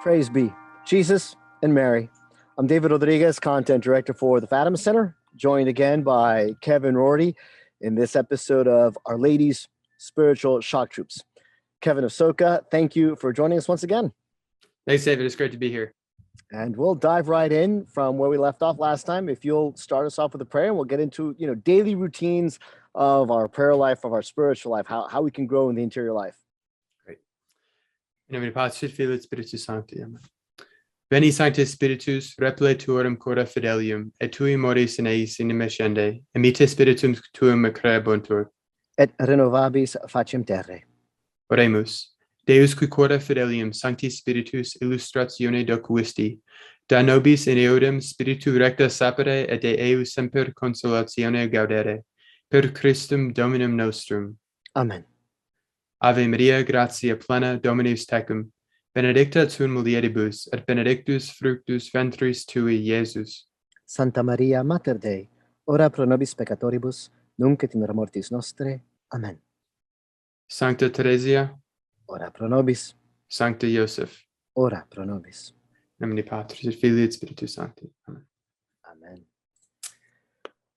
Praise be Jesus and Mary. I'm David Rodriguez, Content Director for the Fatima Center, joined again by Kevin Rorty in this episode of Our Lady's Spiritual Shocktroops. Kevin of Soka, thank you for joining us once again. Thanks, David. It's great to be here. And we'll dive right in from where we left off last time. If you'll start us off with a prayer, and we'll get into daily routines of our prayer life, of our spiritual life, how we can grow in the interior life. Great. In nomine Patris et Filii et Spiritus Sancti. Amen. Veni Sancte Spiritus, reple tuorum cora fidelium, et tui moris in eis in mescende, emite spiritum tuum creabuntur. Et renovabis faciem terrae. Oremus. Deus qui cora fidelium Sancti Spiritus illustratione docuisti, da nobis in eodem spiritu recta sapere et de eu semper consolatione gaudere, per Christum Dominum nostrum. Amen. Ave Maria, gratia plena, Dominus tecum, benedicta tu in mulieribus, et benedictus fructus ventris tui, Iesus. Santa Maria, Mater Dei, ora pro nobis peccatoribus, nunc et in hora mortis nostrae. Amen. Sancta Theresia, ora pro nobis. Sancta Joseph, ora pro nobis. In nomine Patris et Filii et Spiritus Sancti. Amen. Amen.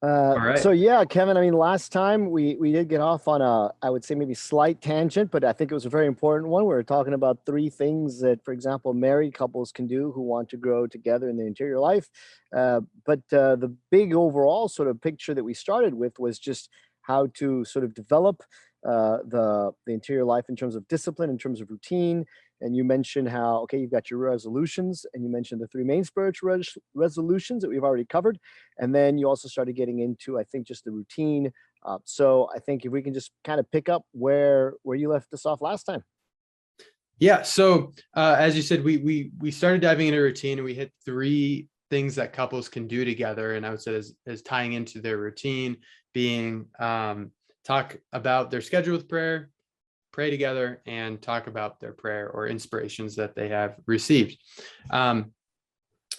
All right. So yeah, Kevin, I mean, last time we did get off on I would say maybe slight tangent, but I think it was a very important one. We were talking about 3 things that, for example, married couples can do who want to grow together in their interior life. But the big overall sort of picture that we started with was just how to sort of develop the interior life in terms of discipline, in terms of routine. And you mentioned how, okay, you've got your resolutions, and you mentioned the 3 main spiritual resolutions that we've already covered. And then you also started getting into, I think, just the routine. So I think if we can just kind of pick up where you left us off last time. Yeah. So as you said, we started diving into routine, and we hit 3 things that couples can do together. And I would say as tying into their routine being talk about their schedule with prayer, pray together, and talk about their prayer or inspirations that they have received.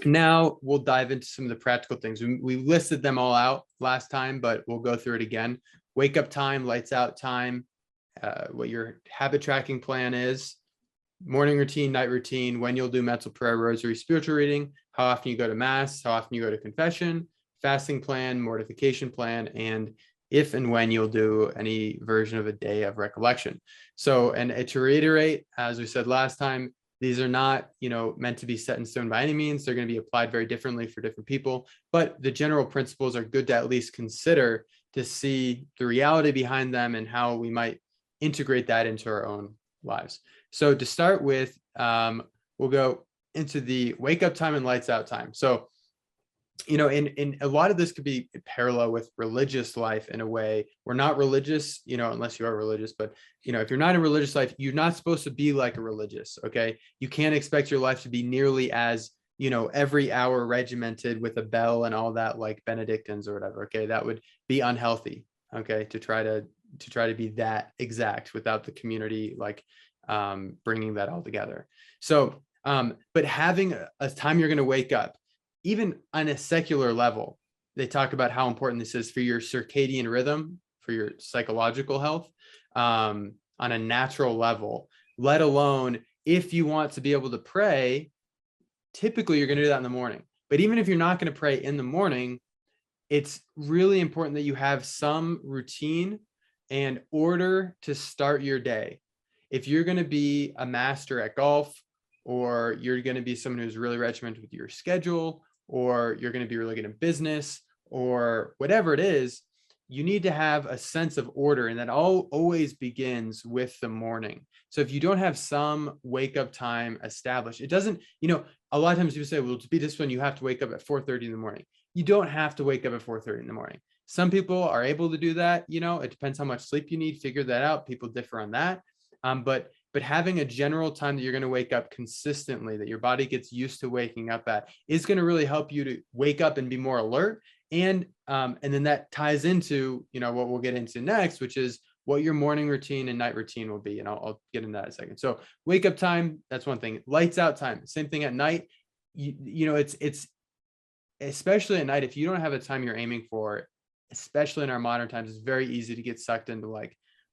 Now we'll dive into some of the practical things. We listed them all out last time, but we'll go through it again. Wake up time, lights out time, what your habit tracking plan is, morning routine, night routine, when you'll do mental prayer, rosary, spiritual reading, how often you go to mass, how often you go to confession, fasting plan, mortification plan, and if and when you'll do any version of a day of recollection. So, and to reiterate, as we said last time, these are not, meant to be set in stone by any means. They're going to be applied very differently for different people, but the general principles are good to at least consider to see the reality behind them and how we might integrate that into our own lives. So to start with, we'll go into the wake up time and lights out time. So, in a lot of this could be parallel with religious life in a way. We're not religious, unless you are religious, but if you're not in religious life, you're not supposed to be like a religious. Okay. You can't expect your life to be nearly as, every hour regimented with a bell and all that, like Benedictines or whatever. Okay. That would be unhealthy. Okay. To try to be that exact without the community, bringing that all together. So, but having a time you're going to wake up, even on a secular level, they talk about how important this is for your circadian rhythm, for your psychological health, on a natural level, let alone if you want to be able to pray, typically you're going to do that in the morning. But even if you're not going to pray in the morning, it's really important that you have some routine and order to start your day. If you're going to be a master at golf, or you're going to be someone who's really regimented with your schedule, or you're going to be really good in business, or whatever it is, you need to have a sense of order, and that always begins with the morning. So if you don't have some wake up time established, it doesn't, a lot of times people say, well, to be disciplined, you have to wake up at 4:30 in the morning. You don't have to wake up at 4:30 in the morning. Some people are able to do that. It depends how much sleep you need, figure that out. People differ on that. But having a general time that you're going to wake up consistently, that your body gets used to waking up at, is going to really help you to wake up and be more alert. And then that ties into, what we'll get into next, which is what your morning routine and night routine will be. And I'll get into that in a second. So wake up time, that's one thing. Lights out time, same thing at night. It's especially at night, if you don't have a time you're aiming for, especially in our modern times, it's very easy to get sucked into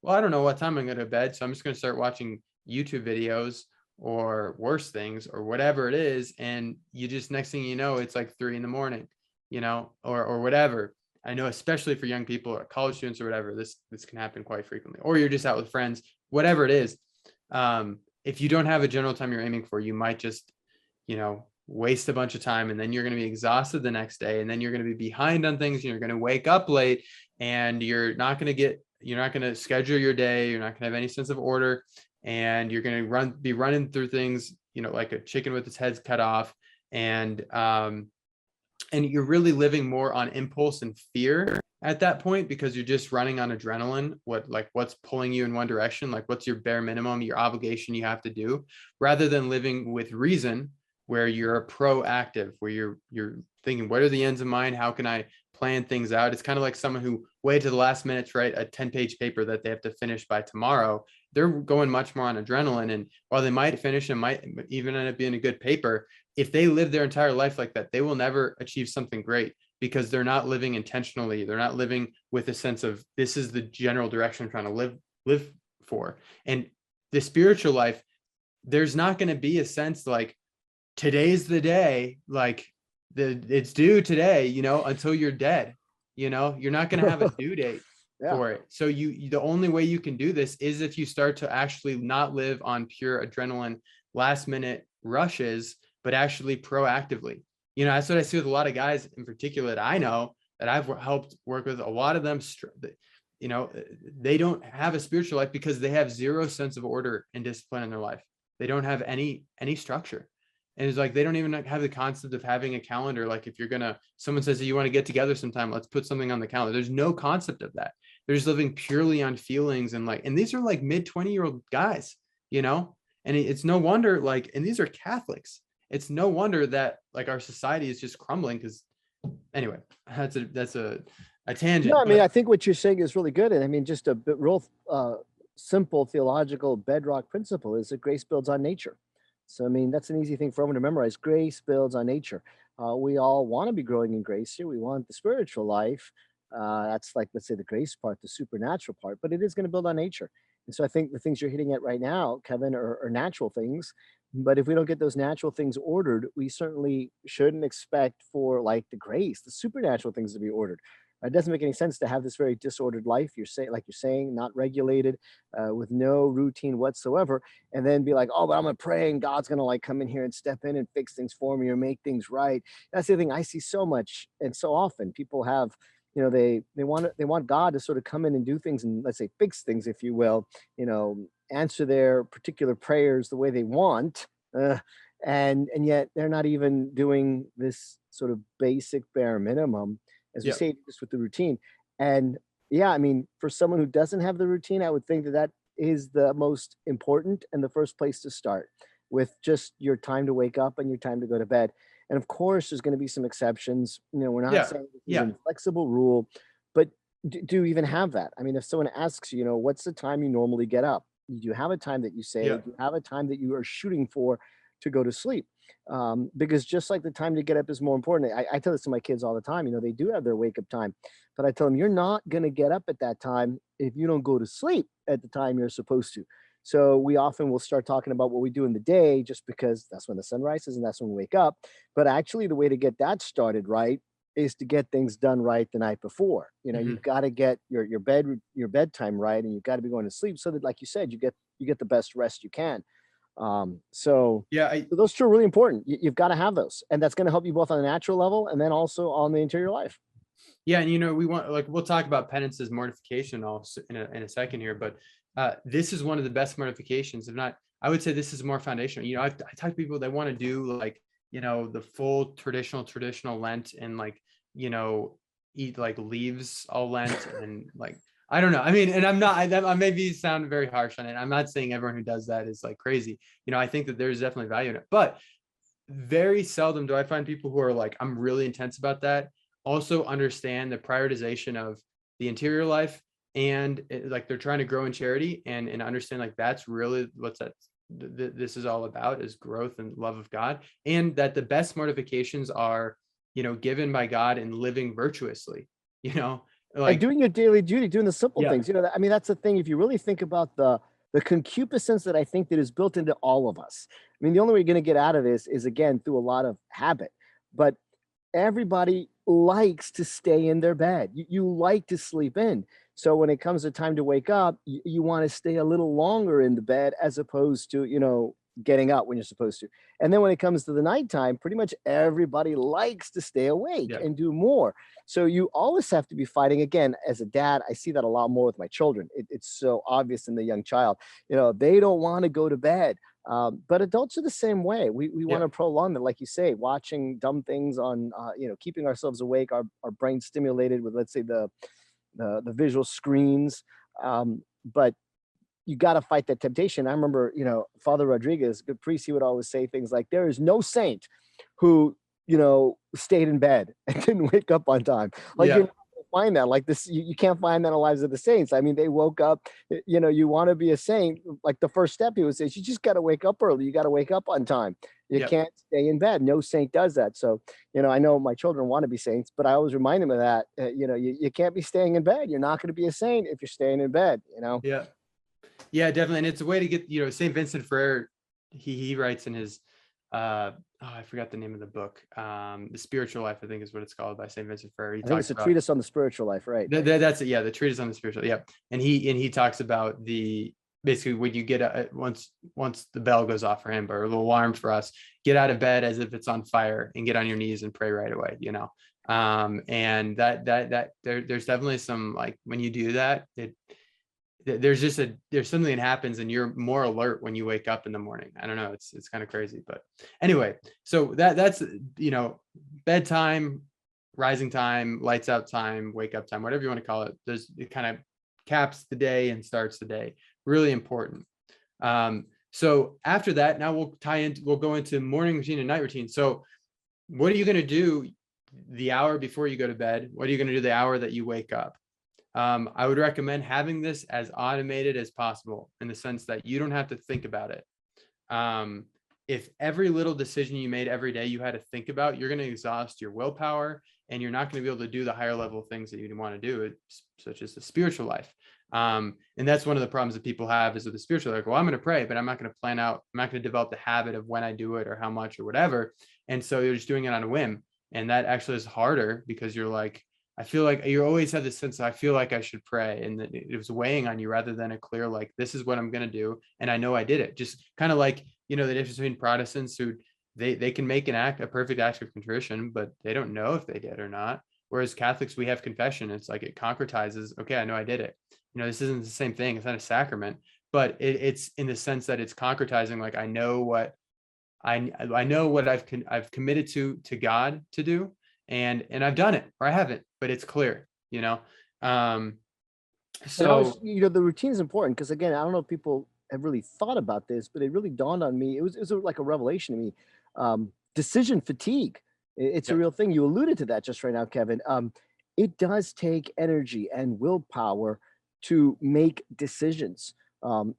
well, I don't know what time I'm going to bed, so I'm just going to start watching YouTube videos or worse things or whatever it is. And you just, next thing you know, it's like 3 a.m, or whatever. I know, especially for young people or college students or whatever, this can happen quite frequently, or you're just out with friends, whatever it is. If you don't have a general time you're aiming for, you might just, waste a bunch of time, and then you're going to be exhausted the next day, and then you're going to be behind on things, and you're going to wake up late, and you're not going to schedule your day. You're not going to have any sense of order, and you're going to be running through things, like a chicken with its head cut off. And you're really living more on impulse and fear at that point, because you're just running on adrenaline, what's pulling you in one direction, like what's your bare minimum, your obligation you have to do, rather than living with reason, where you're proactive, where you're thinking, what are the ends of mine? How can I plan things out? It's kind of like someone who waited to the last minute to write a 10-page paper that they have to finish by tomorrow. They're going much more on adrenaline. And while they might finish and might even end up being a good paper, if they live their entire life like that, they will never achieve something great, because they're not living intentionally. They're not living with a sense of, this is the general direction I'm trying to live for. And the spiritual life, there's not going to be a sense like, today's the day, like it's due today, until you're dead. You're not going to have a due date for it. So the only way you can do this is if you start to actually not live on pure adrenaline, last minute rushes, but actually proactively. That's what I see with a lot of guys in particular that I know, that I've helped work with. A lot of them, they don't have a spiritual life because they have zero sense of order and discipline in their life. They don't have any structure. And it's like, they don't even have the concept of having a calendar. Like, if someone says that you want to get together sometime, let's put something on the calendar. There's no concept of that. They're just living purely on feelings, and these are like mid 20-year-old guys, and it's no wonder, and these are Catholics. It's no wonder that our society is just crumbling. Because anyway, that's a tangent. No, I mean, I think what you're saying is really good. And I mean, just a bit real simple theological bedrock principle is that grace builds on nature. So, I mean, that's an easy thing for everyone to memorize. Grace builds on nature. We all want to be growing in grace here. We want the spiritual life. That's let's say, the grace part, the supernatural part, but it is going to build on nature. And so I think the things you're hitting at right now, Kevin, are natural things. But if we don't get those natural things ordered, we certainly shouldn't expect for the grace, the supernatural things to be ordered. It doesn't make any sense to have this very disordered life. You're saying, not regulated, with no routine whatsoever, and then be like, oh, but I'm gonna pray and God's gonna come in here and step in and fix things for me or make things right. That's the thing I see so much and so often. People have, they want God to sort of come in and do things and, let's say, fix things, if you will, answer their particular prayers the way they want, and yet they're not even doing this sort of basic bare minimum, as we say, just with the routine. And yeah, I mean, for someone who doesn't have the routine, I would think that is the most important and the first place to start, with just your time to wake up and your time to go to bed. And of course, there's going to be some exceptions. We're not saying this is an inflexible rule, but do you even have that? I mean, if someone asks you, what's the time you normally get up? Do you have a time that you say? Do you have a time that you are shooting for to go to sleep? Because just like the time to get up is more important. I tell this to my kids all the time. They do have their wake up time, but I tell them, you're not going to get up at that time if you don't go to sleep at the time you're supposed to. So we often will start talking about what we do in the day, just because that's when the sun rises and that's when we wake up. But actually, the way to get that started right is to get things done right the night before. You've got to get your bedtime right, and you've got to be going to sleep so that, like you said, you get the best rest you can. So those two are really important. You've got to have those, and that's going to help you both on a natural level and then also on the interior life. Yeah, and we want, we'll talk about penance as mortification also in a second here, but this is one of the best mortifications. If not, I would say this is more foundational. I talk to people that want to do the full traditional Lent, and eat leaves all Lent, and I don't know. I mean, and I maybe sound very harsh on it. I'm not saying everyone who does that is crazy. I think that there's definitely value in it, but very seldom do I find people who are I'm really intense about that, also understand the prioritization of the interior life, and they're trying to grow in charity, and understand that's really this is all about, is growth and love of God, and that the best mortifications are given by God and living virtuously, and doing your daily duty, doing the simple things. I mean, that's the thing. If you really think about the the concupiscence that I think that is built into all of us. I mean, the only way you're going to get out of this is, again, through a lot of habit. But everybody likes to stay in their bed. You like to sleep in. So when it comes to time to wake up, you want to stay a little longer in the bed as opposed to, getting up when you're supposed to. And then when it comes to the nighttime, pretty much everybody likes to stay awake Yeah. and do more. So you always have to be fighting. Again, as a dad, I see that a lot more with my children. It's so obvious in the young child. They don't want to go to bed. But adults are the same way. We want to prolong that, like you say, watching dumb things on, keeping ourselves awake, our brain stimulated with, let's say, the visual screens. But you got to fight that temptation. I remember, Father Rodriguez, good priest, he would always say things like, there is no saint who, stayed in bed and didn't wake up on time. Like, you're not gonna find that. Like this, you can't find that in the lives of the saints. I mean, they woke up, you want to be a saint. Like the first step, he would say, you just got to wake up early. You got to wake up on time. You can't stay in bed. No saint does that. So, I know my children want to be saints, but I always remind them of that. You can't be staying in bed. You're not going to be a saint if you're staying in bed, Yeah. Yeah, definitely. And it's a way to get, St. Vincent Ferrer, he writes in his, I forgot the name of the book. The Spiritual Life, I think is what it's called, by St. Vincent Ferrer. I think it's a treatise on the spiritual life, right? That's it. Yeah. The treatise on the spiritual. Yeah. And he talks about basically when you get, once the bell goes off for him, or the alarm for us, get out of bed as if it's on fire and get on your knees and pray right away, and there's definitely some, like, when you do that, there's something that happens and you're more alert when you wake up in the morning. I don't know. It's kind of crazy, but anyway, so that's, bedtime, rising time, lights out time, wake up time, whatever you want to call it. It kind of caps the day and starts the day. Really important. So after that, now we'll go into morning routine and night routine. So what are you going to do the hour before you go to bed? What are you going to do the hour that you wake up? I would recommend having this as automated as possible, in the sense that you don't have to think about it. If every little decision you made every day you had to think about, you're going to exhaust your willpower, and you're not going to be able to do the higher level things that you want to do, such as the spiritual life. And that's one of the problems that people have, is with the spiritual, like, well, I'm going to pray, but I'm not going to plan out, I'm not going to develop the habit of when I do it or how much or whatever. And so you're just doing it on a whim. And that actually is harder, because you're like, I feel like you always have this sense of, I feel like I should pray, and it was weighing on you, rather than a clear, like, this is what I'm going to do, and I know I did it. Just kind of like, the difference between Protestants, who they can make a perfect act of contrition, but they don't know if they did or not. Whereas Catholics, we have confession. It's like, it concretizes, okay, I know I did it. This isn't the same thing. It's not a sacrament, but it's in the sense that it's concretizing. Like, I know what I've committed to God to do, and I've done it, or I haven't, but it's clear, So, the routine is important, because, again, I don't know if people have really thought about this, but it really dawned on me. It was like a revelation to me. Decision fatigue. It's a real thing. You alluded to that just right now, Kevin. It does take energy and willpower to make decisions.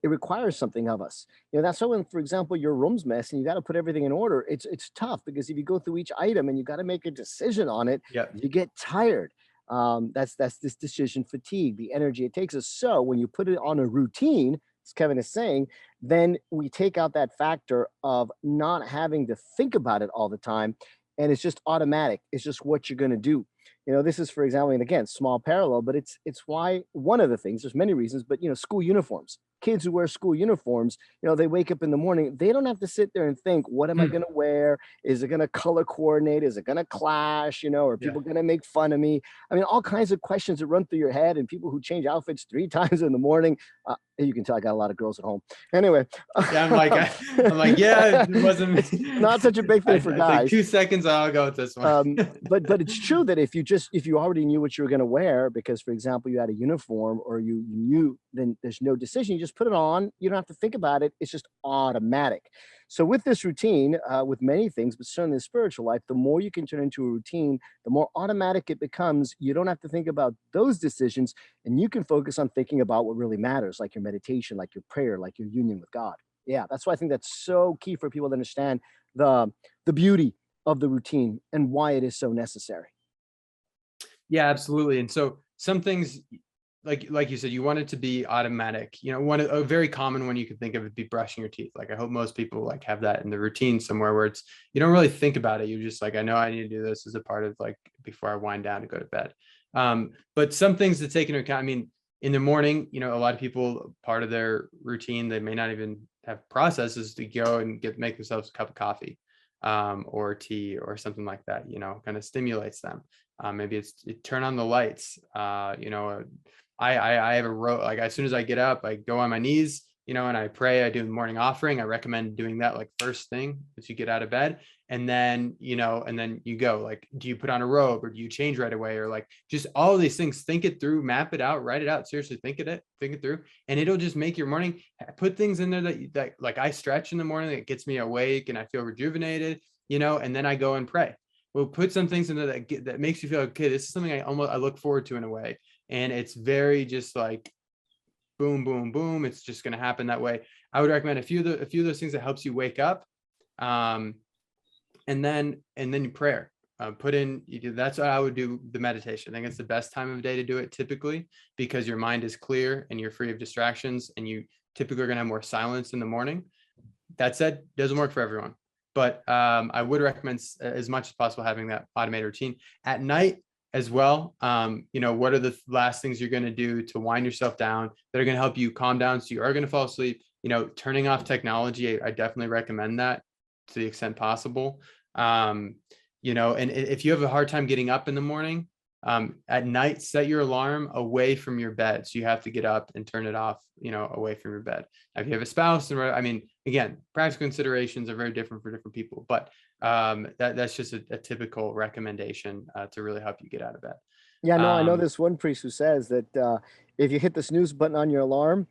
It requires something of us. That's why when, for example, your room's mess and you got to put everything in order, it's tough, because if you go through each item and you got to make a decision on it, you get tired. That's this decision fatigue, the energy it takes us. So when you put it on a routine, as Kevin is saying, then we take out that factor of not having to think about it all the time. And it's just automatic. It's just what you're going to do. This is, for example, and again, small parallel, but it's why one of the things, there's many reasons, but, school uniforms, kids who wear school uniforms, they wake up in the morning, they don't have to sit there and think, what am I going to wear? Is it going to color coordinate? Is it going to clash? Are people going to make fun of me? I mean, all kinds of questions that run through your head, and people who change outfits 3 times in the morning. You can tell I got a lot of girls at home. Anyway. Yeah, I'm like, yeah, it wasn't it's not such a big thing for guys. Like 2 seconds, I'll go with this one. But it's true that if you already knew what you were going to wear, because, for example, you had a uniform, or you knew, then there's no decision. You just put it on. You don't have to think about it. It's just automatic. So with this routine, with many things, but certainly the spiritual life, the more you can turn into a routine, the more automatic it becomes. You don't have to think about those decisions, and you can focus on thinking about what really matters, like your meditation, like your prayer, like your union with God. Yeah, that's why I think that's so key for people to understand the beauty of the routine and why it is so necessary. Yeah, absolutely. And so some things like you said, you want it to be automatic. You know, a very common one you could think of would be brushing your teeth. Like I hope most people like have that in the routine somewhere where it's, you don't really think about it. You're just like, I know I need to do this as a part of like before I wind down to go to bed. But some things to take into account. I mean, in the morning, you know, a lot of people, part of their routine, they may not even have processes to go and make themselves a cup of coffee, or tea or something like that, you know, kind of stimulates them. Maybe it's turn on the lights. You know, I have a like as soon as I get up, I go on my knees, you know, and I pray. I do the morning offering. I recommend doing that like first thing as you get out of bed. And then, you know, and then you go like, do you put on a robe or do you change right away? Or like just all of these things, think it through, map it out, write it out. Seriously, think it through. And it'll just make your morning, put things in there that like I stretch in the morning, that gets me awake and I feel rejuvenated, you know, and then I go and pray. We'll put some things in there that makes you feel, okay, this is something I look forward to in a way. And it's very just like boom, boom, boom. It's just going to happen that way. I would recommend a few of those things that helps you wake up. And then you prayer, that's what I would do, the meditation. I think it's the best time of day to do it typically, because your mind is clear and you're free of distractions, and you typically are going to have more silence in the morning. That said, doesn't work for everyone, but I would recommend as much as possible having that automated routine at night as well. You know, what are the last things you're going to do to wind yourself down that are going to help you calm down so you are going to fall asleep? You know, turning off technology, I definitely recommend that to the extent possible. You know, and if you have a hard time getting up in the morning, at night, set your alarm away from your bed. So you have to get up and turn it off, you know, away from your bed. Now, if you have a spouse, and I mean, again, practical considerations are very different for different people, but that's just a typical recommendation to really help you get out of bed. Yeah, no, I know this one priest who says that if you hit the snooze button on your alarm,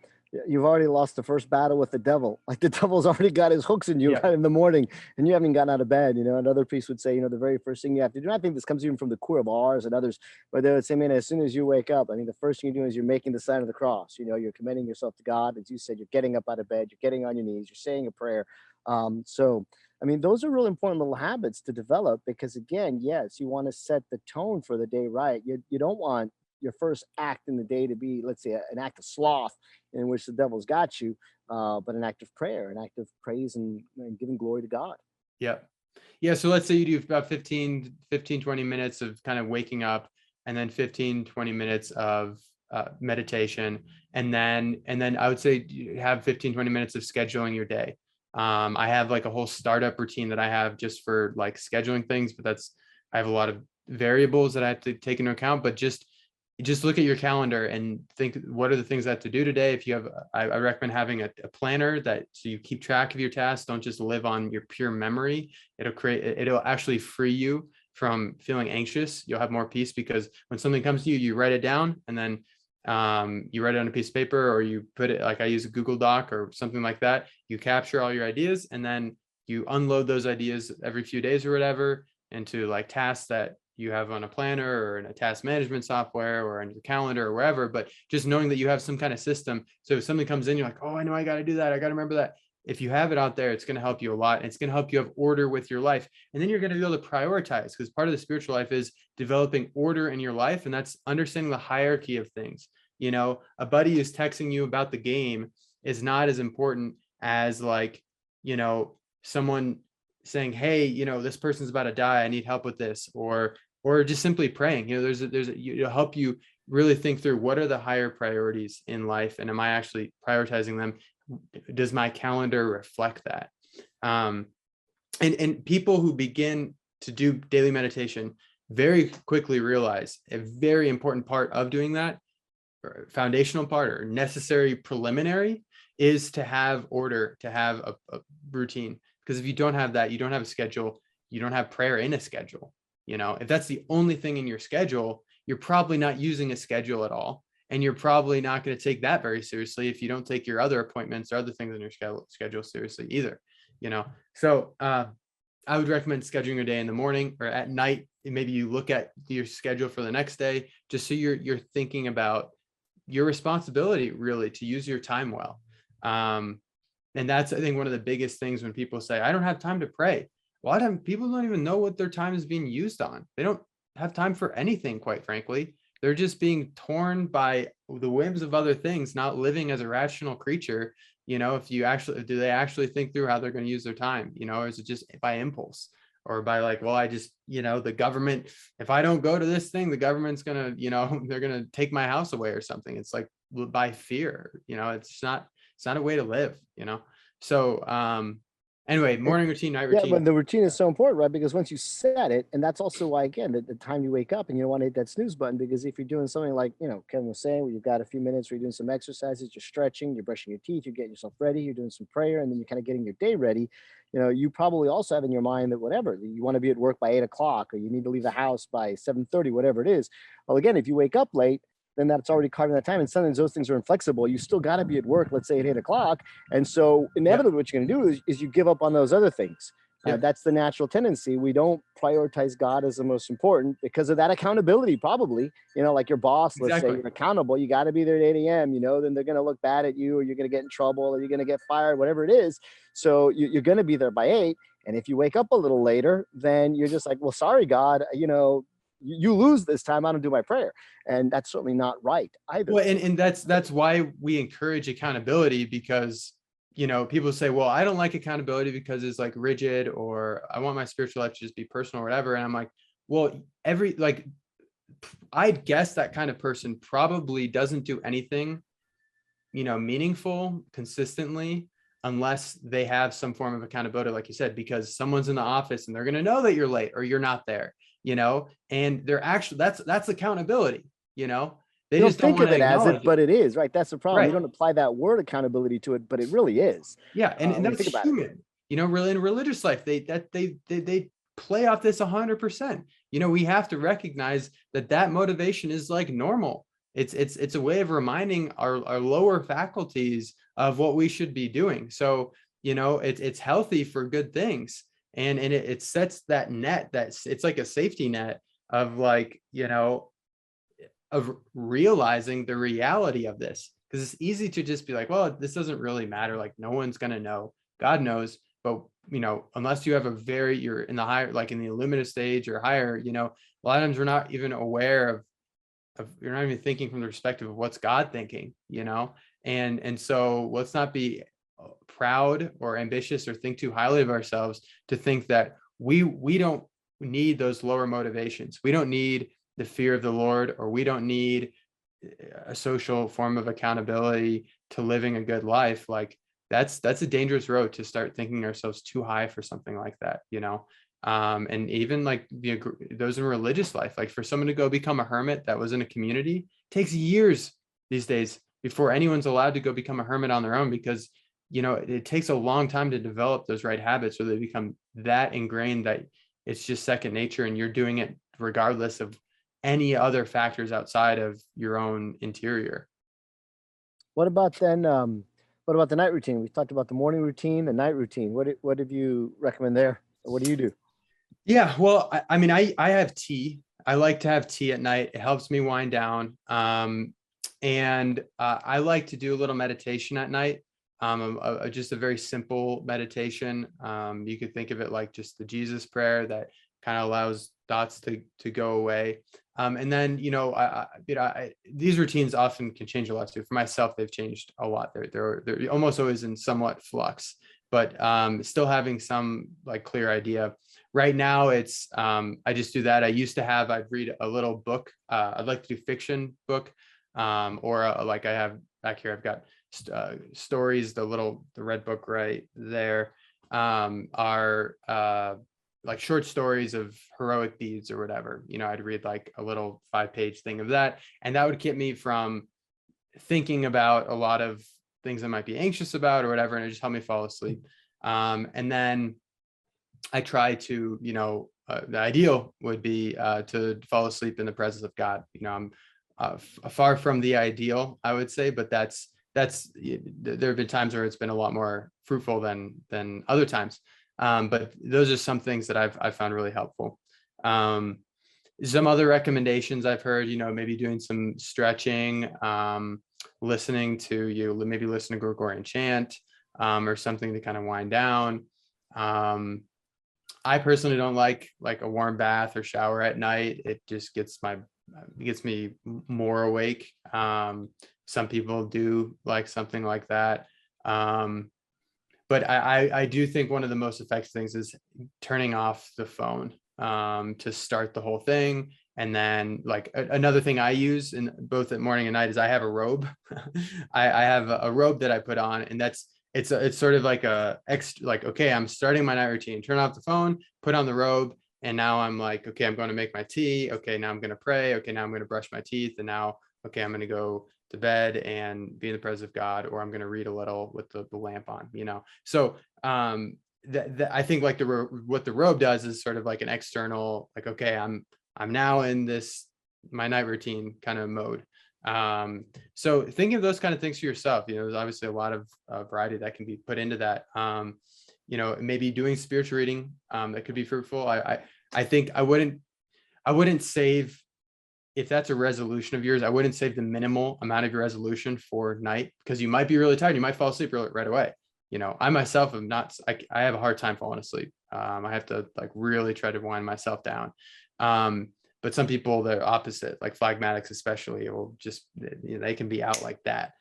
you've already lost the first battle with the devil. Like the devil's already got his hooks in you right in the morning, and you haven't gotten out of bed. You know, another priest would say, you know, the very first thing you have to do. And I think this comes even from the core of ours and others, but they would say, man, as soon as you wake up, I mean, the first thing you do is you're making the sign of the cross. You know, you're commending yourself to God, as you said. You're getting up out of bed. You're getting on your knees. You're saying a prayer. So I mean, those are really important little habits to develop, because again, yes, you want to set the tone for the day right. You don't want your first act in the day to be, let's say, an act of sloth in which the devil's got you, but an act of prayer, an act of praise and giving glory to God. Yeah. Yeah. So let's say you do about 15, 20 minutes of kind of waking up, and then 15, 20 minutes of meditation. And then I would say you have 15, 20 minutes of scheduling your day. I have like a whole startup routine that I have just for like scheduling things, but I have a lot of variables that I have to take into account, but just look at your calendar and think, what are the things I have to do today? If you have, I recommend having a planner so you keep track of your tasks. Don't just live on your pure memory. It'll actually free you from feeling anxious. You'll have more peace, because when something comes to you, you write it down, and then you write it on a piece of paper, or you put it, like I use a Google Doc or something like that. You capture all your ideas, and then you unload those ideas every few days or whatever into like tasks that you have on a planner or in a task management software or in your calendar or wherever. But just knowing that you have some kind of system. So if something comes in, you're like, oh, I know I got to do that. I got to remember that. If you have it out there, it's going to help you a lot. It's going to help you have order with your life. And then you're going to be able to prioritize, because part of the spiritual life is developing order in your life. And that's understanding the hierarchy of things. You know, a buddy who's texting you about the game is not as important as like, you know, someone saying, hey, you know, this person's about to die, I need help with this, or just simply praying. You know, it'll help you really think through, what are the higher priorities in life, and am I actually prioritizing them? Does my calendar reflect that? And people who begin to do daily meditation very quickly realize a very important part of doing that, or foundational part or necessary preliminary, is to have order, to have a routine. Because if you don't have that, you don't have a schedule, you don't have prayer in a schedule. You know, if that's the only thing in your schedule, you're probably not using a schedule at all. And you're probably not going to take that very seriously if you don't take your other appointments or other things in your schedule seriously either, you know? So I would recommend scheduling your day in the morning or at night. Maybe you look at your schedule for the next day, just so you're thinking about your responsibility really to use your time well. And that's, I think, one of the biggest things when people say, I don't have time to pray. A lot of times people don't even know what their time is being used on. They don't have time for anything, quite frankly, they're just being torn by the whims of other things, not living as a rational creature. If you actually, do they actually think through how they're going to use their time, or is it just by impulse, or by like, well, I just, the government, if I don't go to this thing, the government's going to, they're going to take my house away or something. It's like by fear, it's not a way to live, So, anyway, morning routine, night Yeah, routine. but the routine is so important, right? Because once you set it, and that's also why, again, the time you wake up and you don't want to hit that snooze button, because if you're doing something like, Kevin was saying, where you've got a few minutes where you're doing some exercises, you're stretching, you're brushing your teeth, you're getting yourself ready, you're doing some prayer, and then you're kind of getting your day ready, you probably also have in your mind that whatever, you want to be at work by 8 o'clock, or you need to leave the house by 7:30, whatever it is. Well, again, if you wake up late, then that's already carving that time. And sometimes those things are inflexible. You still got to be at work, let's say at 8 o'clock. And so inevitably what you're going to do is you give up on those other things. That's the natural tendency. We don't prioritize God as the most important because of that accountability, probably, like your boss, let's say you're accountable, you got to be there at 8 a.m., then they're going to look bad at you, or you're going to get in trouble, or you're going to get fired, whatever it is. So you're going to be there by 8. And if you wake up a little later, then you're just like, well, sorry, God, you lose this time. I don't do my prayer. And that's certainly not right either. Well, and that's why we encourage accountability, because people say, well, I don't like accountability because it's like rigid, or I want my spiritual life to just be personal or whatever. And I'm like, well, I'd guess that kind of person probably doesn't do anything, meaningful consistently, unless they have some form of accountability, like you said, because someone's in the office and they're going to know that you're late or you're not there, and they're actually, that's accountability, They don't just don't think of want to it as it, acknowledge but it. it is, right? That's the problem. Right. You don't apply that word accountability to it, but it really is. Yeah, and when you that's think about it. human. Really, in religious life, they play off this 100%. We have to recognize that motivation is like normal. It's a way of reminding our lower faculties of what we should be doing. So it's healthy for good things, and it sets that net, it's like a safety net of like, of realizing the reality of this, because it's easy to just be like, well, this doesn't really matter, like no one's going to know. God knows. But unless you have you're in the higher, like in the illuminative stage or higher, a lot of times we're not even aware of you're not even thinking from the perspective of what's God thinking, and so let's not be proud or ambitious or think too highly of ourselves to think that we don't need those lower motivations. We don't need the fear of the Lord, or we don't need a social form of accountability to living a good life. Like that's a dangerous road to start thinking ourselves too high for something like that, and even like those in religious life, like for someone to go become a hermit that was in a community, takes years these days before anyone's allowed to go become a hermit on their own, because it takes a long time to develop those right habits, so they become that ingrained that it's just second nature, and you're doing it regardless of any other factors outside of your own interior. What about then? What about the night routine? We talked about the morning routine, the night routine. What have you recommend there? Or what do you do? Yeah, well, I mean, I have tea. I like to have tea at night. It helps me wind down. And I like to do a little meditation at night. Just a very simple meditation. You could think of it like just the Jesus prayer that kind of allows thoughts to go away. And then, these routines often can change a lot too. For myself, they've changed a lot. They're almost always in somewhat flux, but still having some like clear idea. Right now, it's I just do that. I'd read a little book. I'd like to do fiction book, or like I have back here. I've got stories. The red book right there are like short stories of heroic deeds or whatever. I'd read like a little 5-page thing of that, and that would get me from thinking about a lot of things I might be anxious about or whatever, and it just helped me fall asleep. And then I try to, the ideal would be to fall asleep in the presence of God. I'm far from the ideal, I would say, but there have been times where it's been a lot more fruitful than other times. But those are some things that I've found really helpful. Some other recommendations I've heard, maybe doing some stretching, listening to Gregorian chant, or something to kind of wind down. I personally don't like a warm bath or shower at night. It just gets my gets me more awake. Some people do like something like that. But I do think one of the most effective things is turning off the phone to start the whole thing. And then like another thing I use in both at morning and night is I have a robe. I have a robe that I put on, and it's sort of like okay, I'm starting my night routine, turn off the phone, put on the robe. And now I'm like, okay, I'm going to make my tea. Okay, now I'm going to pray. Okay, now I'm going to brush my teeth. And now, okay, I'm going to go to bed and be in the presence of God, or I'm going to read a little with the lamp on, So I think like what the robe does is sort of like an external, like, okay, I'm now in my night routine kind of mode. So thinking of those kind of things for yourself, there's obviously a lot of variety that can be put into that. Maybe doing spiritual reading that could be fruitful. I think I wouldn't save, if that's a resolution of yours, I wouldn't save the minimal amount of your resolution for night, because you might be really tired. You might fall asleep right away. I myself am not, I have a hard time falling asleep. I have to like really try to wind myself down. But some people, they're opposite, like phlegmatics especially, will just, they can be out like that.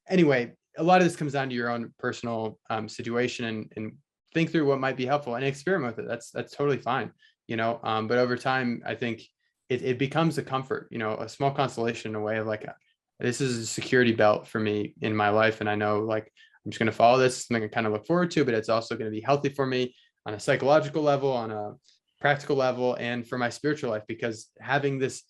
Anyway, a lot of this comes down to your own personal situation, and think through what might be helpful and experiment with it. That's totally fine, but over time, I think it becomes a comfort, a small consolation in a way of like, this is a security belt for me in my life. And I know like, I'm just going to follow this, something I kind of look forward to, but it's also going to be healthy for me on a psychological level, on a practical level, and for my spiritual life, because having this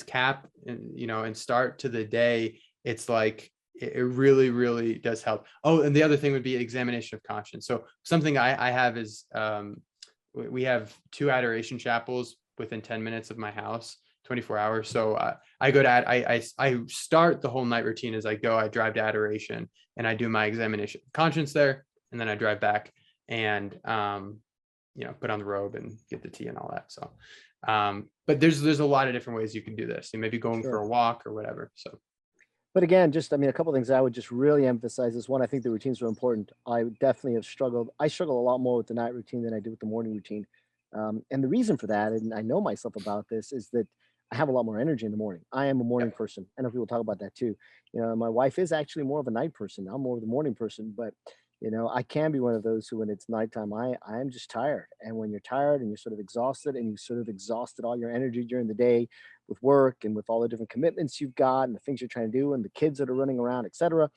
cap, and start to the day, it's like, it really, really does help. Oh, and the other thing would be examination of conscience. So something I have is, we have 2 adoration chapels within 10 minutes of my house, 24 hours. So I go to, I start the whole night routine as I go. I drive to adoration and I do my examination of conscience there. And then I drive back and, put on the robe and get the tea and all that. So, but there's a lot of different ways you can do this. You may be going for a walk or whatever. So. But again, just, a couple of things I would just really emphasize is, one, I think the routines are important. I definitely have struggled. I struggle a lot more with the night routine than I do with the morning routine. And the reason for that, and I know myself about this, is that I have a lot more energy in the morning. I am a morning person. I know people talk about that too. My wife is actually more of a night person. I'm more of the morning person, but I can be one of those who, when it's nighttime, I am just tired. And when you're tired and you're sort of exhausted, and you sort of exhausted all your energy during the day with work and with all the different commitments you've got and the things you're trying to do and the kids that are running around, etc.,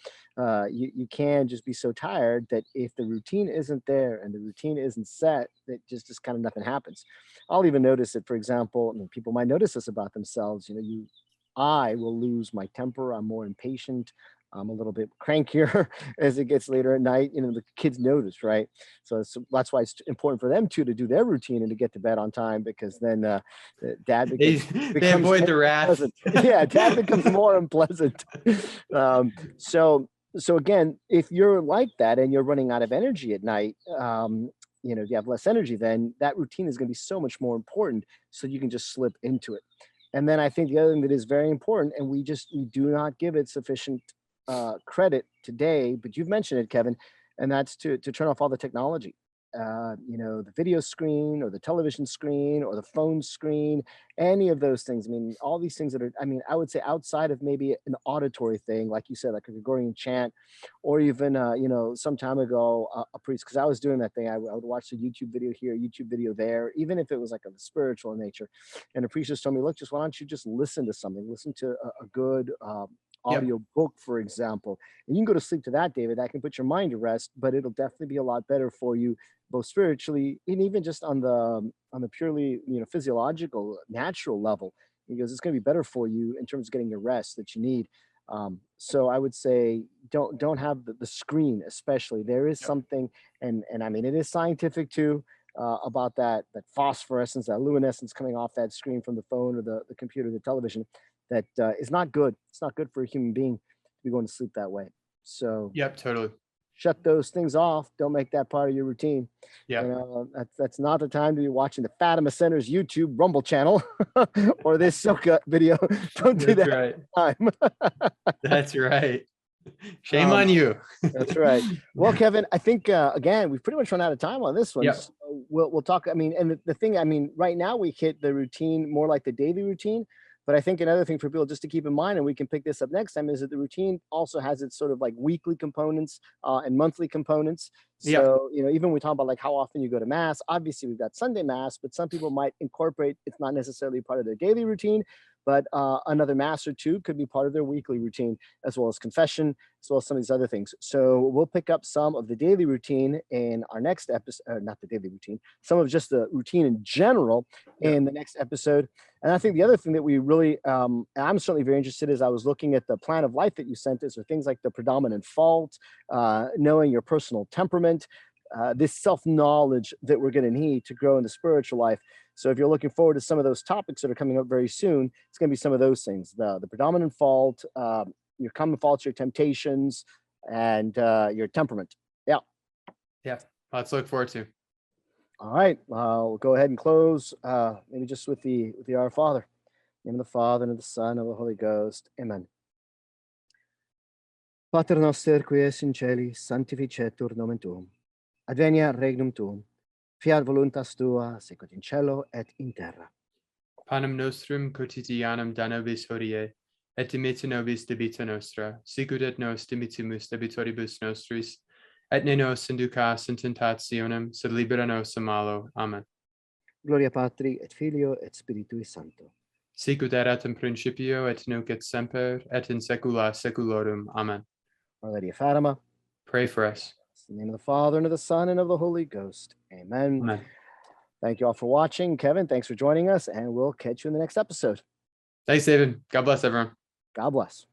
you can just be so tired that if the routine isn't there and the routine isn't set, that just kind of nothing happens. I'll even notice it, for example, people might notice this about themselves. I will lose my temper. I'm more impatient. I'm a little bit crankier as it gets later at night. The kids notice, right? So that's why it's important for them too to do their routine and to get to bed on time, because then dad becomes they avoid the wrath. Yeah, dad becomes more unpleasant. So again, if you're like that and you're running out of energy at night, you have less energy, then that routine is going to be so much more important, so you can just slip into it. And then I think the other thing that is very important, and we do not give it sufficient credit today, but you've mentioned it, Kevin, and that's to turn off all the technology. The video screen or the television screen or the phone screen, any of those things. All these things that are, I would say outside of maybe an auditory thing, like you said, like a Gregorian chant, or even, some time ago, a priest, because I was doing that thing. I would watch a YouTube video here, YouTube video there, even if it was like a spiritual nature. And the priest just told me, look, why don't you just listen to something, listen to a good, audio book, for example, and you can go to sleep to that, David. That can put your mind to rest, but it'll definitely be a lot better for you, both spiritually and even just on the purely physiological, natural level, because it's going to be better for you in terms of getting your rest that you need. So I would say don't have the screen, especially. There is something, and it is scientific too, about that phosphorescence, that luminescence coming off that screen from the phone or the computer, the television, that is not good. It's not good for a human being to be going to sleep that way. So yep, totally. Shut those things off. Don't make that part of your routine. Yeah, that's not the time to be watching the Fatima Center's YouTube Rumble channel or this Soka video. Don't do that. Right. That's right. Shame on you. That's right. Well, Kevin, I think again we've pretty much run out of time on this one. Yep. So we'll talk. I mean, and the thing, I mean, right now we hit the routine more like the daily routine. But I think another thing for people just to keep in mind, and we can pick this up next time, is that the routine also has its sort of like weekly components and monthly components. Yeah. So, even when we talk about like how often you go to mass, obviously we've got Sunday mass, but some people might incorporate, it's not necessarily part of their daily routine, but another mass or two could be part of their weekly routine, as well as confession, as well as some of these other things. So we'll pick up some of the daily routine in our next episode, not the daily routine, some of just the routine in general in the next episode. And I think the other thing that we really, I'm certainly very interested is I was looking at the plan of life that you sent us, or things like the predominant fault, knowing your personal temperament, this self-knowledge that we're going to need to grow in the spiritual life. So if you're looking forward to some of those topics that are coming up very soon, it's going to be some of those things, the predominant fault, your common faults, your temptations, and your temperament. Yeah. Yeah. Lots to look forward to. All right. We'll go ahead and close maybe just with the Our Father. In the name of the Father, and of the Son, and of the Holy Ghost. Amen. Pater noster, qui es in celi, sanctificetur nomen tuum. Adveniat regnum tuum. Fiat voluntas tua, sicut in cielo et in terra. Panem nostrum quotidianum da nobis hodie, et dimitte nobis debita nostra, sicut et nos dimittimus debitoribus nostris, et ne nos inducas in tentationem, sed libera nos a malo. Amen. Gloria Patri, et Filio, et Spiritui Sancto. Sicut erat in principio, et nunc et semper, et in saecula saeculorum. Amen. Our Lady of Fatima. Pray for us. In the name of the Father, and of the Son, and of the Holy Ghost. Amen. Amen. Thank you all for watching. Kevin, thanks for joining us, and we'll catch you in the next episode. Thanks, David. God bless everyone. God bless.